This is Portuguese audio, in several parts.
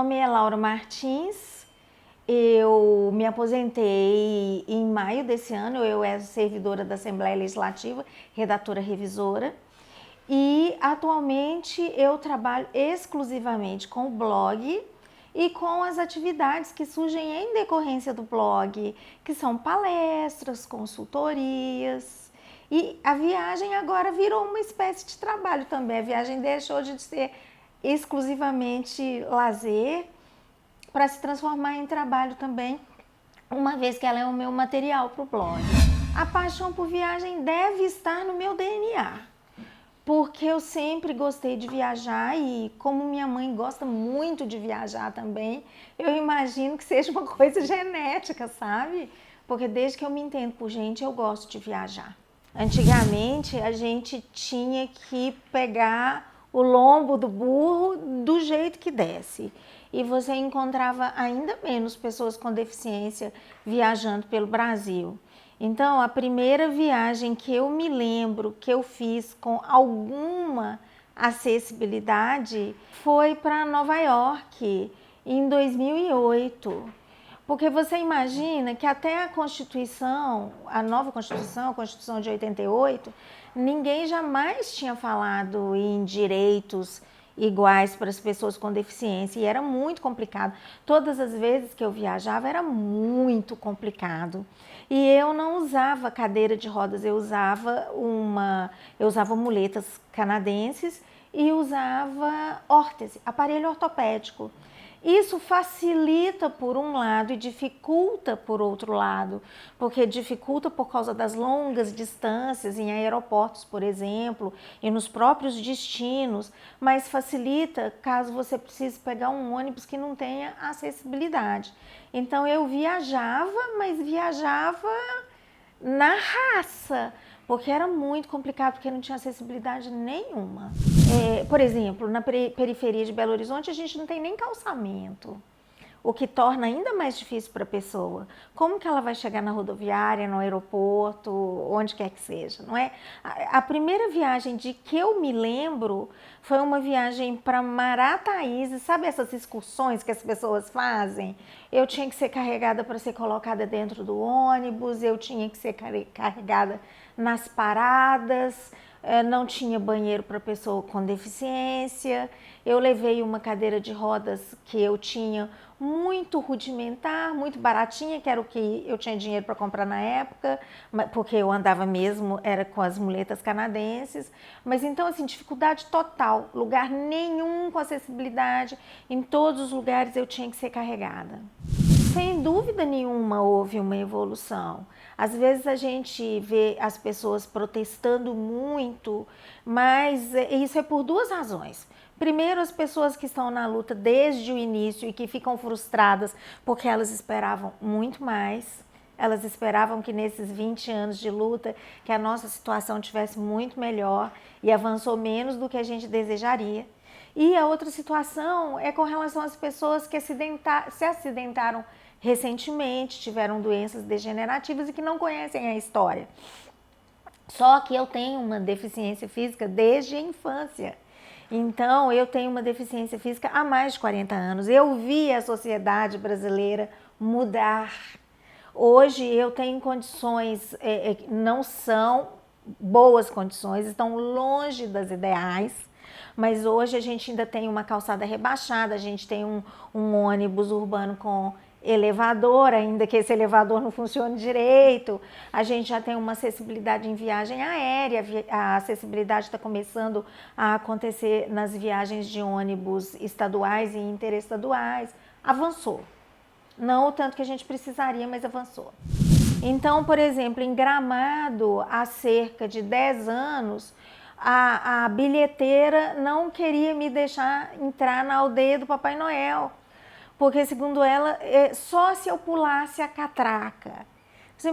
nome é Laura Martins, eu me aposentei em maio desse ano, eu era servidora da Assembleia Legislativa, redatora revisora, e atualmente eu trabalho exclusivamente com o blog e com as atividades que surgem em decorrência do blog, que são palestras, consultorias. E a viagem agora virou uma espécie de trabalho também. A viagem deixou de ser exclusivamente lazer para se transformar em trabalho também, uma vez que ela é o meu material para o blog. A paixão por viagem deve estar no meu DNA, porque eu sempre gostei de viajar e como minha mãe gosta muito de viajar também, eu imagino que seja uma coisa genética, sabe? Porque desde que eu me entendo por gente, eu gosto de viajar. Antigamente, a gente tinha que pegar o lombo do burro do jeito que desce. E você encontrava ainda menos pessoas com deficiência viajando pelo Brasil. Então, a primeira viagem que eu me lembro que eu fiz com alguma acessibilidade foi para Nova York, em 2008. Porque você imagina que até a Constituição, a nova Constituição, a Constituição de 88, ninguém jamais tinha falado em direitos iguais para as pessoas com deficiência e era muito complicado. Todas as vezes que eu viajava era muito complicado. E eu não usava cadeira de rodas, eu usava muletas canadenses e usava órtese, aparelho ortopédico. Isso facilita por um lado e dificulta por outro lado, porque dificulta por causa das longas distâncias em aeroportos, por exemplo, e nos próprios destinos, mas facilita caso você precise pegar um ônibus que não tenha acessibilidade. Então eu viajava, mas viajava na raça, porque era muito complicado, porque não tinha acessibilidade nenhuma. Por exemplo, na periferia de Belo Horizonte a gente não tem nem calçamento, o que torna ainda mais difícil para a pessoa. Como que ela vai chegar na rodoviária, no aeroporto, onde quer que seja, não é? A primeira viagem de que eu me lembro foi uma viagem para Marataízes, sabe essas excursões que as pessoas fazem? Eu tinha que ser carregada para ser colocada dentro do ônibus, eu tinha que ser carregada nas paradas, não tinha banheiro para pessoa com deficiência, eu levei uma cadeira de rodas que eu tinha muito rudimentar, muito baratinha, que era o que eu tinha dinheiro para comprar na época, porque eu andava mesmo, era com as muletas canadenses, mas então assim, dificuldade total, lugar nenhum com acessibilidade, em todos os lugares eu tinha que ser carregada. Sem dúvida nenhuma houve uma evolução. Às vezes a gente vê as pessoas protestando muito, mas isso é por duas razões. Primeiro, as pessoas que estão na luta desde o início e que ficam frustradas porque elas esperavam muito mais. Elas esperavam que nesses 20 anos de luta que a nossa situação tivesse muito melhor e avançou menos do que a gente desejaria. E a outra situação é com relação às pessoas que se acidentaram recentemente, tiveram doenças degenerativas e que não conhecem a história. Só que eu tenho uma deficiência física desde a infância. Então, eu tenho uma deficiência física há mais de 40 anos. Eu vi a sociedade brasileira mudar. Hoje eu tenho condições, não são boas condições, estão longe das ideais, mas hoje a gente ainda tem uma calçada rebaixada, a gente tem um ônibus urbano com elevador, ainda que esse elevador não funcione direito, a gente já tem uma acessibilidade em viagem aérea, a acessibilidade está começando a acontecer nas viagens de ônibus estaduais e interestaduais, avançou. Não o tanto que a gente precisaria, mas avançou. Então, por exemplo, em Gramado, há cerca de 10 anos, a bilheteira não queria me deixar entrar na aldeia do Papai Noel, porque, segundo ela, só se eu pulasse a catraca.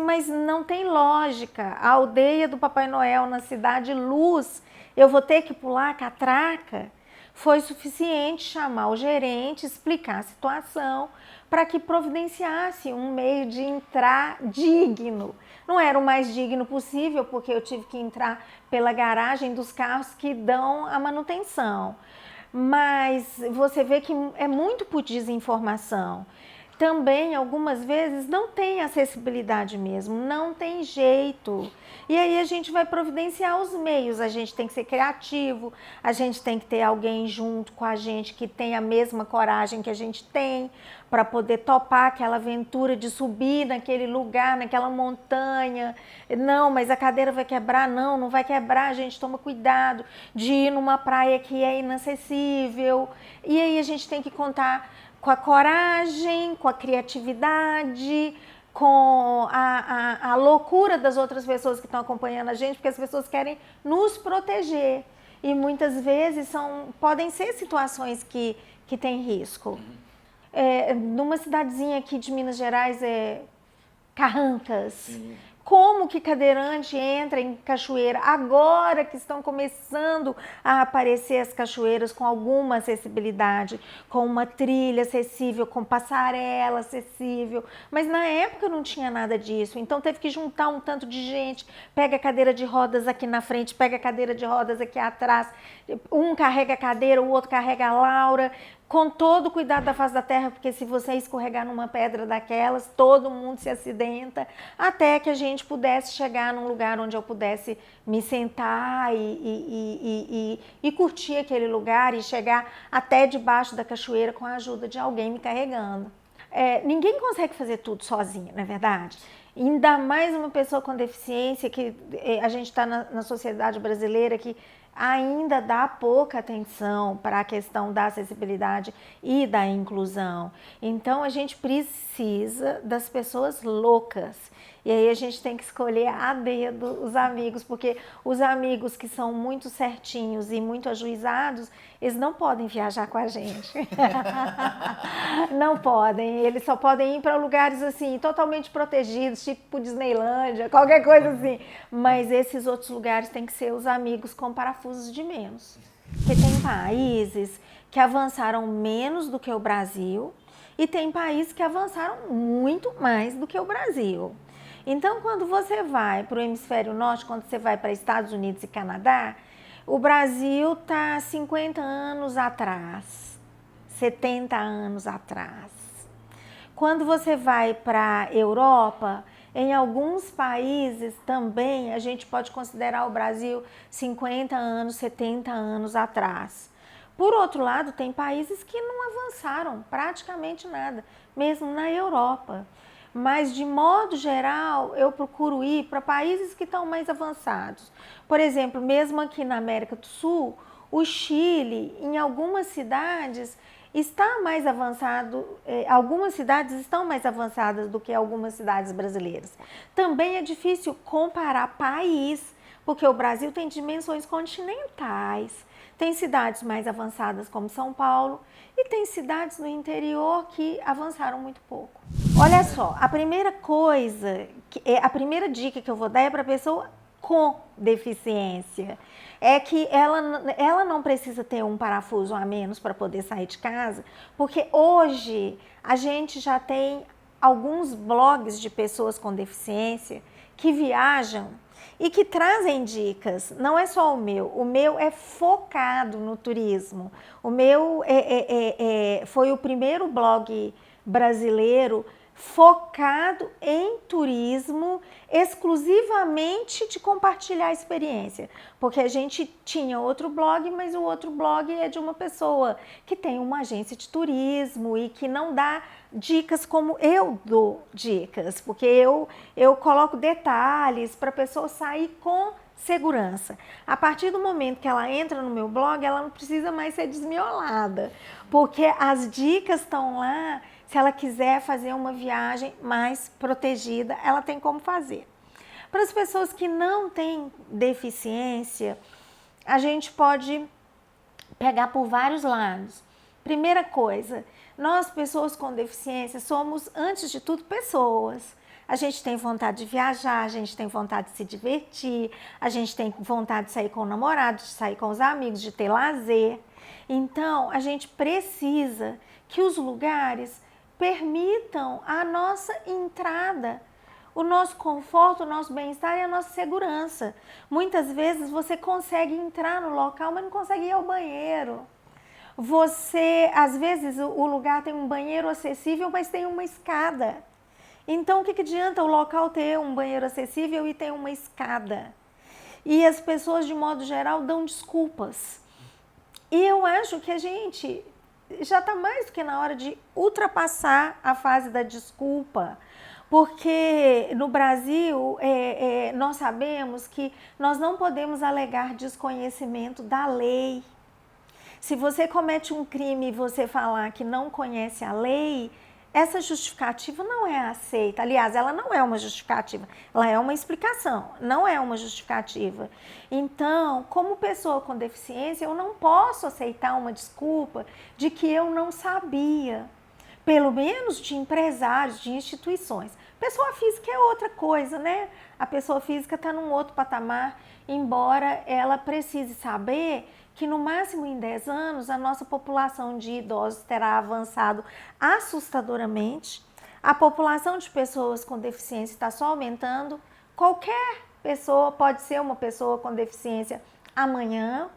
Mas não tem lógica, a aldeia do Papai Noel na Cidade Luz, eu vou ter que pular a catraca? Foi suficiente chamar o gerente, explicar a situação, para que providenciasse um meio de entrar digno. Não era o mais digno possível, porque eu tive que entrar pela garagem dos carros que dão a manutenção. mas você vê que é muito por desinformação. Também, algumas vezes, não tem acessibilidade mesmo, não tem jeito. E aí a gente vai providenciar os meios, a gente tem que ser criativo, a gente tem que ter alguém junto com a gente que tem a mesma coragem que a gente tem, para poder topar aquela aventura de subir naquele lugar, naquela montanha. Não, mas a cadeira vai quebrar? Não, não vai quebrar, a gente toma cuidado de ir numa praia que é inacessível. E aí a gente tem que contar com a coragem, com a criatividade, com a loucura das outras pessoas que estão acompanhando a gente, porque as pessoas querem nos proteger. E muitas vezes podem ser situações que têm risco. Numa cidadezinha aqui de Minas Gerais, Carrancas. Sim. Como que cadeirante entra em cachoeira? Agora que estão começando a aparecer as cachoeiras com alguma acessibilidade, com uma trilha acessível, com passarela acessível. Mas na época não tinha nada disso, então teve que juntar um tanto de gente. Pega a cadeira de rodas aqui na frente, pega a cadeira de rodas aqui atrás. Um carrega a cadeira, o outro carrega a Laura. Com todo o cuidado da face da terra, porque se você escorregar numa pedra daquelas, todo mundo se acidenta, até que a gente pudesse chegar num lugar onde eu pudesse me sentar e curtir aquele lugar e chegar até debaixo da cachoeira com a ajuda de alguém me carregando. Ninguém consegue fazer tudo sozinho, não é verdade? Ainda mais uma pessoa com deficiência, que a gente está na sociedade brasileira que ainda dá pouca atenção para a questão da acessibilidade e da inclusão. Então a gente precisa das pessoas loucas. E aí a gente tem que escolher a dedo os amigos, porque os amigos que são muito certinhos e muito ajuizados, eles não podem viajar com a gente. Não podem, eles só podem ir para lugares assim, totalmente protegidos, tipo Disneylândia, qualquer coisa assim. Mas esses outros lugares têm que ser os amigos com parafusos de menos. Porque tem países que avançaram menos do que o Brasil e tem países que avançaram muito mais do que o Brasil. Então, quando você vai para o hemisfério norte, quando você vai para Estados Unidos e Canadá, o Brasil está 50 anos atrás, 70 anos atrás. Quando você vai para a Europa, em alguns países também a gente pode considerar o Brasil 50 anos, 70 anos atrás. Por outro lado, tem países que não avançaram praticamente nada, mesmo na Europa. Mas, de modo geral, eu procuro ir para países que estão mais avançados. Por exemplo, mesmo aqui na América do Sul, o Chile, em algumas cidades, está mais avançado, algumas cidades estão mais avançadas do que algumas cidades brasileiras. Também é difícil comparar país, porque o Brasil tem dimensões continentais. Tem cidades mais avançadas como São Paulo e tem cidades no interior que avançaram muito pouco. Olha só, a primeira dica que eu vou dar é para a pessoa com deficiência. É que ela não precisa ter um parafuso a menos para poder sair de casa, porque hoje a gente já tem alguns blogs de pessoas com deficiência que viajam e que trazem dicas. Não é só o meu é focado no turismo. O meu foi o primeiro blog brasileiro focado em turismo, exclusivamente de compartilhar a experiência. Porque a gente tinha outro blog, mas o outro blog é de uma pessoa que tem uma agência de turismo e que não dá dicas como eu dou dicas, porque eu coloco detalhes para a pessoa sair com segurança. A partir do momento que ela entra no meu blog, ela não precisa mais ser desmiolada, porque as dicas estão lá. Se ela quiser fazer uma viagem mais protegida, ela tem como fazer. Para as pessoas que não têm deficiência, a gente pode pegar por vários lados. Primeira coisa, nós pessoas com deficiência somos, antes de tudo, pessoas. A gente tem vontade de viajar, a gente tem vontade de se divertir, a gente tem vontade de sair com o namorado, de sair com os amigos, de ter lazer. Então, a gente precisa que os lugares permitam a nossa entrada, o nosso conforto, o nosso bem-estar e a nossa segurança. Muitas vezes você consegue entrar no local, mas não consegue ir ao banheiro. Você, às vezes, o lugar tem um banheiro acessível, mas tem uma escada. Então, o que adianta o local ter um banheiro acessível e ter uma escada? E as pessoas, de modo geral, dão desculpas. E eu acho que a gente já está mais do que na hora de ultrapassar a fase da desculpa. Porque no Brasil, nós sabemos que nós não podemos alegar desconhecimento da lei. Se você comete um crime e você falar que não conhece a lei, essa justificativa não é aceita. Aliás, ela não é uma justificativa, ela é uma explicação, não é uma justificativa. Então, como pessoa com deficiência, eu não posso aceitar uma desculpa de que eu não sabia. Pelo menos de empresários, de instituições. Pessoa física é outra coisa, né? A pessoa física está num outro patamar, embora ela precise saber que no máximo em 10 anos a nossa população de idosos terá avançado assustadoramente, a população de pessoas com deficiência está só aumentando, qualquer pessoa pode ser uma pessoa com deficiência amanhã.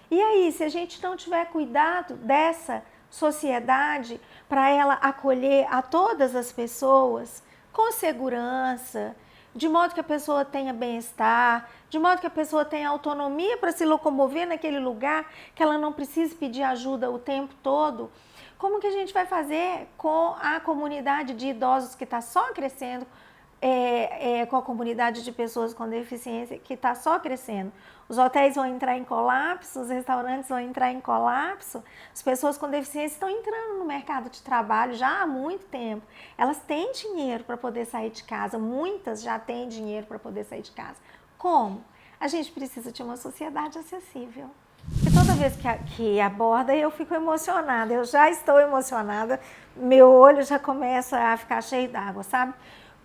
E aí, se a gente não tiver cuidado dessa sociedade para ela acolher a todas as pessoas com segurança, de modo que a pessoa tenha bem-estar, de modo que a pessoa tenha autonomia para se locomover naquele lugar, que ela não precise pedir ajuda o tempo todo, como que a gente vai fazer com a comunidade de idosos que está só crescendo, com a comunidade de pessoas com deficiência que está só crescendo? Os hotéis vão entrar em colapso, os restaurantes vão entrar em colapso, as pessoas com deficiência estão entrando no mercado de trabalho já há muito tempo. Elas têm dinheiro para poder sair de casa, muitas já têm dinheiro para poder sair de casa. Como? A gente precisa de uma sociedade acessível. E toda vez que aborda, eu fico emocionada, eu já estou emocionada, meu olho já começa a ficar cheio d'água, sabe?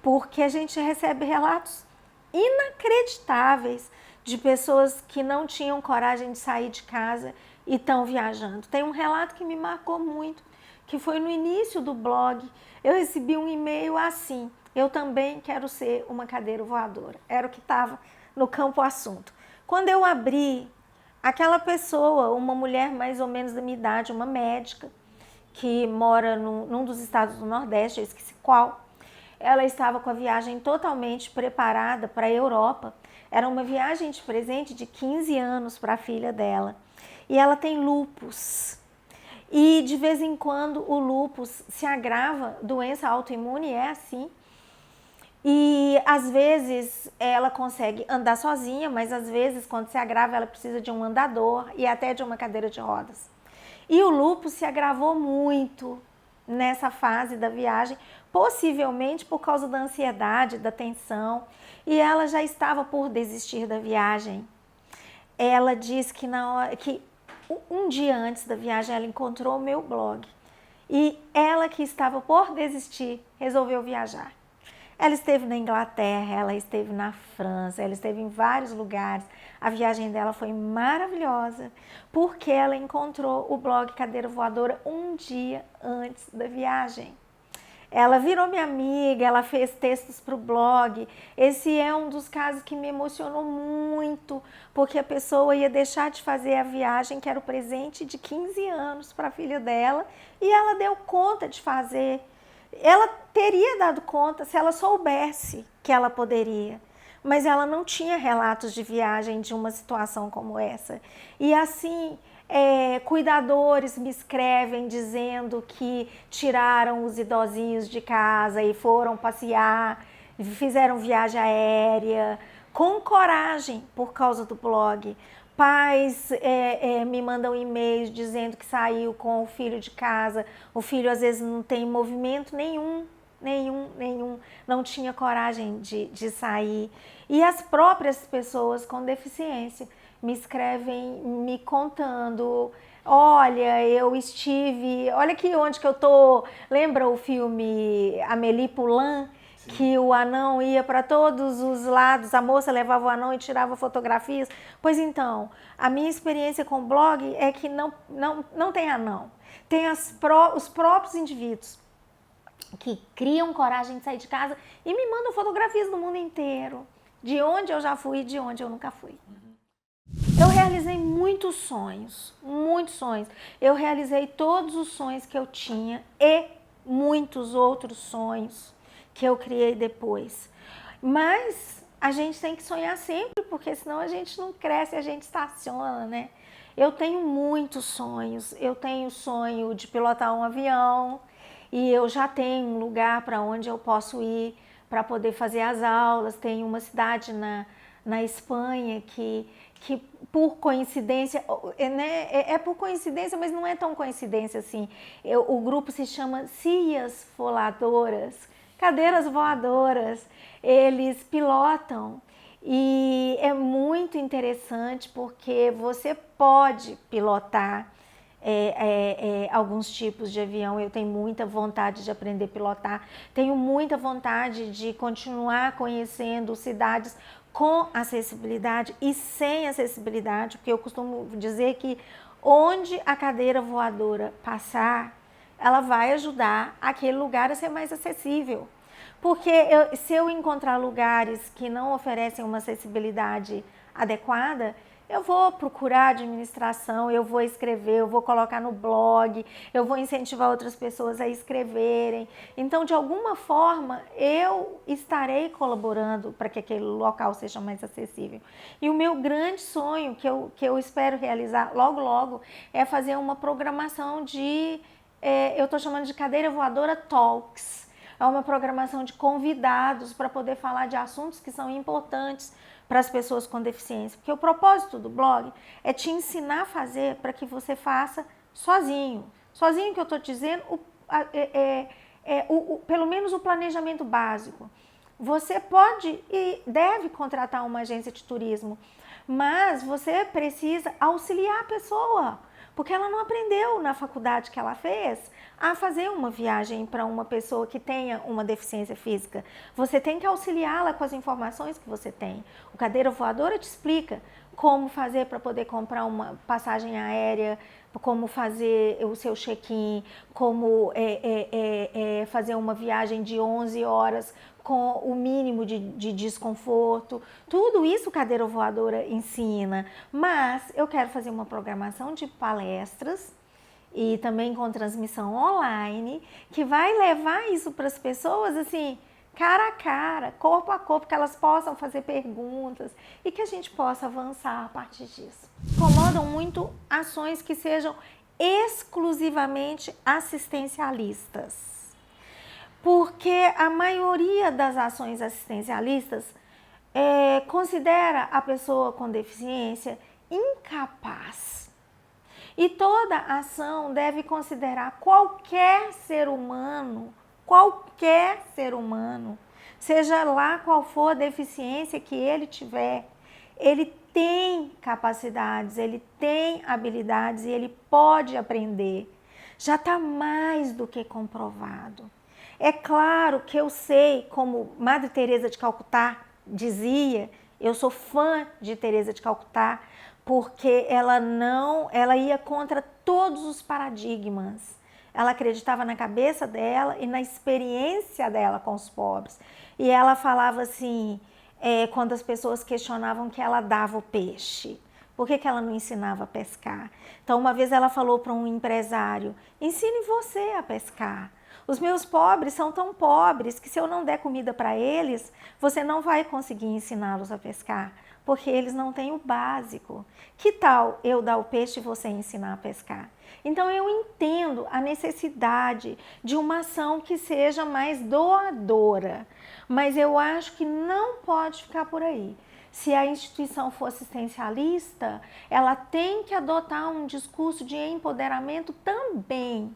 Porque a gente recebe relatos inacreditáveis de pessoas que não tinham coragem de sair de casa e estão viajando. Tem um relato que me marcou muito, que foi no início do blog. Eu recebi um e-mail assim: eu também quero ser uma cadeira voadora. Era o que estava no campo assunto. Quando eu abri, aquela pessoa, uma mulher mais ou menos da minha idade, uma médica, que mora num dos estados do Nordeste, eu esqueci qual, ela estava com a viagem totalmente preparada para a Europa. Era uma viagem de presente de 15 anos para a filha dela. E ela tem lúpus. E de vez em quando o lúpus se agrava, doença autoimune é assim. E às vezes ela consegue andar sozinha, mas às vezes quando se agrava ela precisa de um andador e até de uma cadeira de rodas. E o lúpus se agravou muito nessa fase da viagem, possivelmente por causa da ansiedade, da tensão, e ela já estava por desistir da viagem. Ela diz que um dia antes da viagem ela encontrou o meu blog e ela, que estava por desistir, resolveu viajar. Ela esteve na Inglaterra, ela esteve na França, ela esteve em vários lugares. A viagem dela foi maravilhosa, porque ela encontrou o blog Cadeira Voadora um dia antes da viagem. Ela virou minha amiga, ela fez textos para o blog. Esse é um dos casos que me emocionou muito, porque a pessoa ia deixar de fazer a viagem, que era o presente de 15 anos para a filha dela, e ela deu conta de fazer. Ela teria dado conta se ela soubesse que ela poderia, mas ela não tinha relatos de viagem de uma situação como essa. E assim, cuidadores me escrevem dizendo que tiraram os idosinhos de casa e foram passear, fizeram viagem aérea, com coragem por causa do blog. Pais me mandam e-mails dizendo que saiu com o filho de casa, o filho às vezes não tem movimento nenhum, não tinha coragem de sair. E as próprias pessoas com deficiência me escrevem me contando: olha, eu estive, olha aqui onde que eu tô. Lembra o filme Amélie Poulain? Que o anão ia para todos os lados, a moça levava o anão e tirava fotografias. Pois então, a minha experiência com o blog é que não tem anão. Tem os próprios indivíduos que criam coragem de sair de casa e me mandam fotografias do mundo inteiro, de onde eu já fui e de onde eu nunca fui. Eu realizei muito muitos sonhos, muitos sonhos. Eu realizei todos os sonhos que eu tinha e muitos outros sonhos que eu criei depois. Mas a gente tem que sonhar sempre, porque senão a gente não cresce, a gente estaciona, né? Eu tenho muitos sonhos. Eu tenho o sonho de pilotar um avião e eu já tenho um lugar para onde eu posso ir para poder fazer as aulas. Tem uma cidade na Espanha que por coincidência, né, é por coincidência, mas não é tão coincidência assim. O grupo se chama Cias Voladoras, cadeiras voadoras. Eles pilotam e é muito interessante porque você pode pilotar alguns tipos de avião. Eu tenho muita vontade de aprender a pilotar, tenho muita vontade de continuar conhecendo cidades com acessibilidade e sem acessibilidade, porque eu costumo dizer que onde a cadeira voadora passar, ela vai ajudar aquele lugar a ser mais acessível. Porque se eu encontrar lugares que não oferecem uma acessibilidade adequada, eu vou procurar administração, eu vou escrever, eu vou colocar no blog, eu vou incentivar outras pessoas a escreverem. Então, de alguma forma, eu estarei colaborando para que aquele local seja mais acessível. E o meu grande sonho, que eu espero realizar logo, logo, é fazer uma programação eu estou chamando de Cadeira Voadora Talks. É uma programação de convidados para poder falar de assuntos que são importantes para as pessoas com deficiência. Porque o propósito do blog é te ensinar a fazer para que você faça sozinho. Sozinho que eu estou dizendo, pelo menos o planejamento básico. Você pode e deve contratar uma agência de turismo, mas você precisa auxiliar a pessoa, porque ela não aprendeu na faculdade que ela fez a fazer uma viagem para uma pessoa que tenha uma deficiência física. Você tem que auxiliá-la com as informações que você tem. O Cadeira Voadora te explica como fazer para poder comprar uma passagem aérea, como fazer o seu check-in, como fazer uma viagem de 11 horas com o mínimo de desconforto. Tudo isso Cadeira Voadora ensina, mas eu quero fazer uma programação de palestras e também com transmissão online, que vai levar isso para as pessoas assim, cara a cara, corpo a corpo, que elas possam fazer perguntas e que a gente possa avançar a partir disso. Incomodam muito ações que sejam exclusivamente assistencialistas, porque a maioria das ações assistencialistas considera a pessoa com deficiência incapaz. E toda ação deve considerar qualquer ser humano, seja lá qual for a deficiência que ele tiver, ele tem capacidades, ele tem habilidades e ele pode aprender. Já está mais do que comprovado. É claro que eu sei, como Madre Teresa de Calcutá dizia, eu sou fã de Teresa de Calcutá, porque ela ia contra todos os paradigmas. Ela acreditava na cabeça dela e na experiência dela com os pobres. E ela falava assim, quando as pessoas questionavam que ela dava o peixe, por que ela não ensinava a pescar? Então, uma vez ela falou para um empresário, ensine você a pescar. Os meus pobres são tão pobres que se eu não der comida para eles, você não vai conseguir ensiná-los a pescar, porque eles não têm o básico. Que tal eu dar o peixe e você ensinar a pescar? Então eu entendo a necessidade de uma ação que seja mais doadora, mas eu acho que não pode ficar por aí. Se a instituição for assistencialista, ela tem que adotar um discurso de empoderamento também,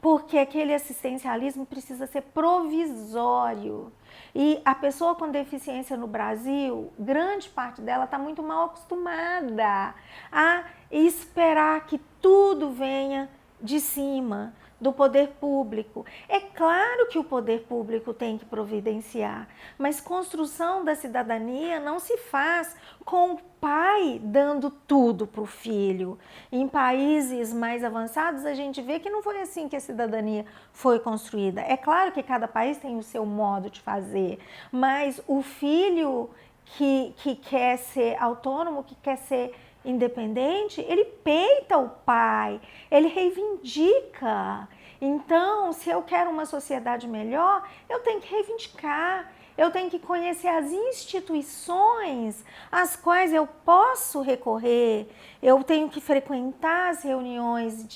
porque aquele assistencialismo precisa ser provisório. E a pessoa com deficiência no Brasil, grande parte dela está muito mal acostumada a esperar que tudo venha de cima, do poder público. É claro que o poder público tem que providenciar, mas construção da cidadania não se faz com o pai dando tudo para o filho. Em países mais avançados, a gente vê que não foi assim que a cidadania foi construída. É claro que cada país tem o seu modo de fazer, mas o filho que quer ser autônomo, que quer ser independente, ele peita o pai, ele reivindica. Então, se eu quero uma sociedade melhor, eu tenho que reivindicar, eu tenho que conhecer as instituições às quais eu posso recorrer, eu tenho que frequentar as reuniões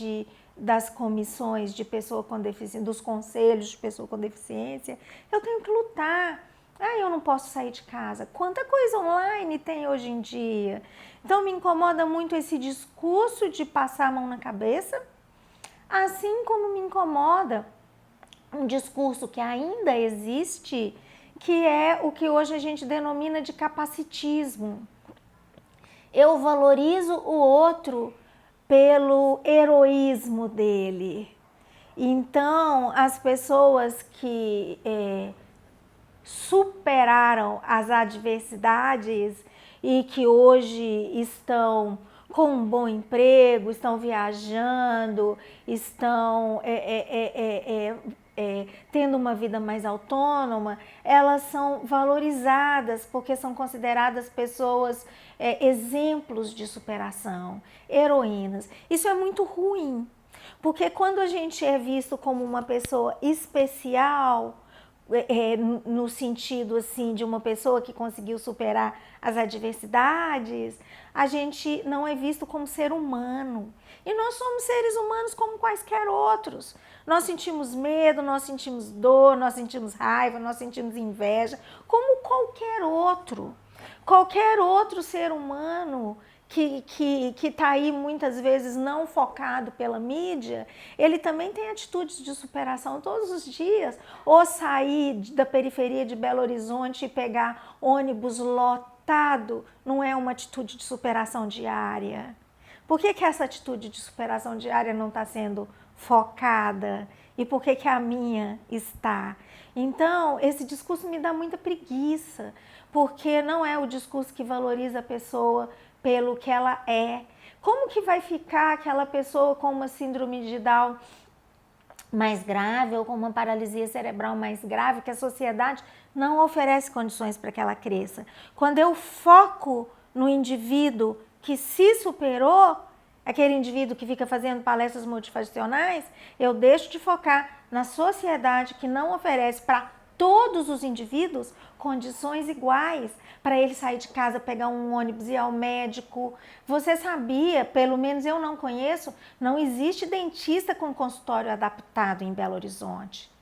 das comissões de pessoa com deficiência, dos conselhos de pessoa com deficiência, eu tenho que lutar. Eu não posso sair de casa. Quanta coisa online tem hoje em dia. Então me incomoda muito esse discurso de passar a mão na cabeça, assim como me incomoda um discurso que ainda existe, que é o que hoje a gente denomina de capacitismo. Eu valorizo o outro pelo heroísmo dele. Então, as pessoas que superaram as adversidades e que hoje estão com um bom emprego, estão viajando, estão tendo uma vida mais autônoma, elas são valorizadas porque são consideradas pessoas, exemplos de superação, heroínas. Isso é muito ruim, porque quando a gente é visto como uma pessoa especial, no sentido assim de uma pessoa que conseguiu superar as adversidades, a gente não é visto como ser humano. E nós somos seres humanos como quaisquer outros. Nós sentimos medo, nós sentimos dor, nós sentimos raiva, nós sentimos inveja, como qualquer outro. Qualquer outro ser humano que está aí muitas vezes não focado pela mídia, ele também tem atitudes de superação todos os dias. Ou sair da periferia de Belo Horizonte e pegar ônibus lotado não é uma atitude de superação diária? Por que essa atitude de superação diária não está sendo focada? E por que a minha está? Então, esse discurso me dá muita preguiça, porque não é o discurso que valoriza a pessoa pelo que ela é. Como que vai ficar aquela pessoa com uma síndrome de Down mais grave ou com uma paralisia cerebral mais grave, que a sociedade não oferece condições para que ela cresça? Quando eu foco no indivíduo que se superou, aquele indivíduo que fica fazendo palestras motivacionais, eu deixo de focar na sociedade que não oferece para todos os indivíduos condições iguais para ele sair de casa, pegar um ônibus e ir ao médico. Você sabia, pelo menos eu não conheço, não existe dentista com consultório adaptado em Belo Horizonte.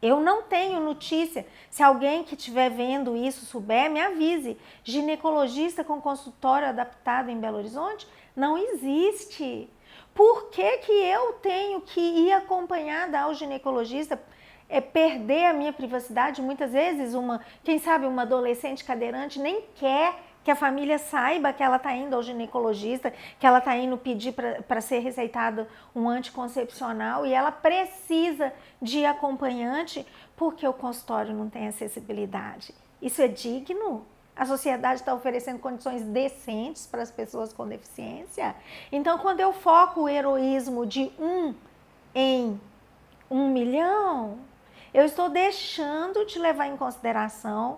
Eu não tenho notícia. Se alguém que estiver vendo isso souber, me avise. Ginecologista com consultório adaptado em Belo Horizonte não existe. Por que que eu tenho que ir acompanhada ao ginecologista? Perder a minha privacidade? Muitas vezes, quem sabe uma adolescente cadeirante nem quer que a família saiba que ela está indo ao ginecologista, que ela está indo pedir para ser receitado um anticoncepcional e ela precisa de acompanhante porque o consultório não tem acessibilidade. Isso é digno? A sociedade está oferecendo condições decentes para as pessoas com deficiência? Então, quando eu foco o heroísmo de 1 em 1 milhão, eu estou deixando de levar em consideração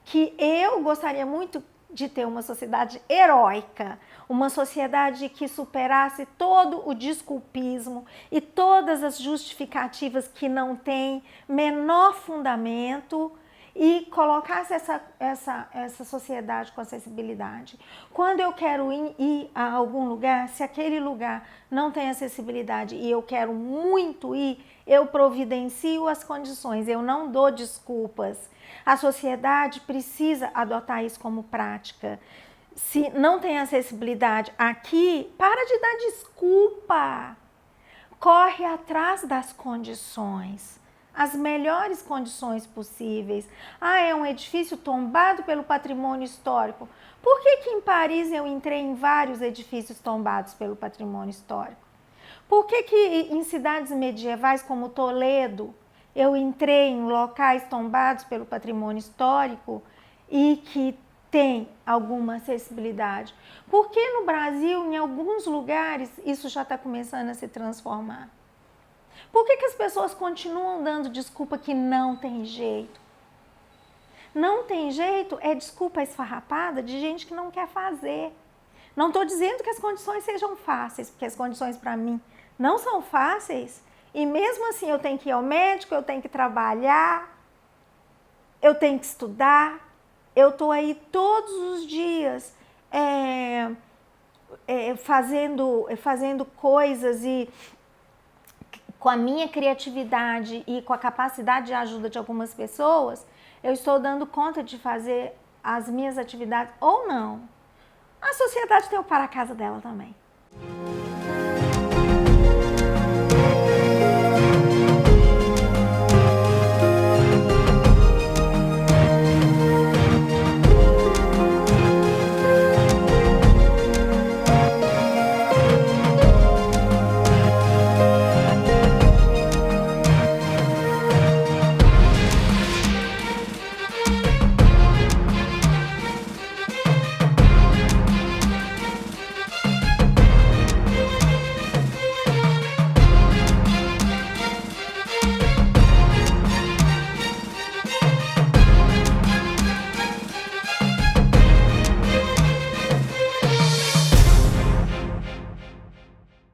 que eu gostaria muito de ter uma sociedade heróica, uma sociedade que superasse todo o desculpismo e todas as justificativas que não têm menor fundamento e colocasse essa sociedade com acessibilidade. Quando eu quero ir a algum lugar, se aquele lugar não tem acessibilidade e eu quero muito ir, eu providencio as condições, eu não dou desculpas. A sociedade precisa adotar isso como prática. Se não tem acessibilidade aqui, para de dar desculpa. Corre atrás das condições, as melhores condições possíveis. É um edifício tombado pelo patrimônio histórico. Por que em Paris eu entrei em vários edifícios tombados pelo patrimônio histórico? Por que em cidades medievais como Toledo eu entrei em locais tombados pelo patrimônio histórico e que tem alguma acessibilidade? Porque no Brasil, em alguns lugares, isso já está começando a se transformar? Por que as pessoas continuam dando desculpa que não tem jeito? Não tem jeito é desculpa esfarrapada de gente que não quer fazer. Não estou dizendo que as condições sejam fáceis, porque as condições para mim não são fáceis. E mesmo assim eu tenho que ir ao médico, eu tenho que trabalhar, eu tenho que estudar. Eu estou aí todos os dias fazendo coisas e com a minha criatividade e com a capacidade de ajuda de algumas pessoas, eu estou dando conta de fazer as minhas atividades ou não. A sociedade tem o para casa dela também.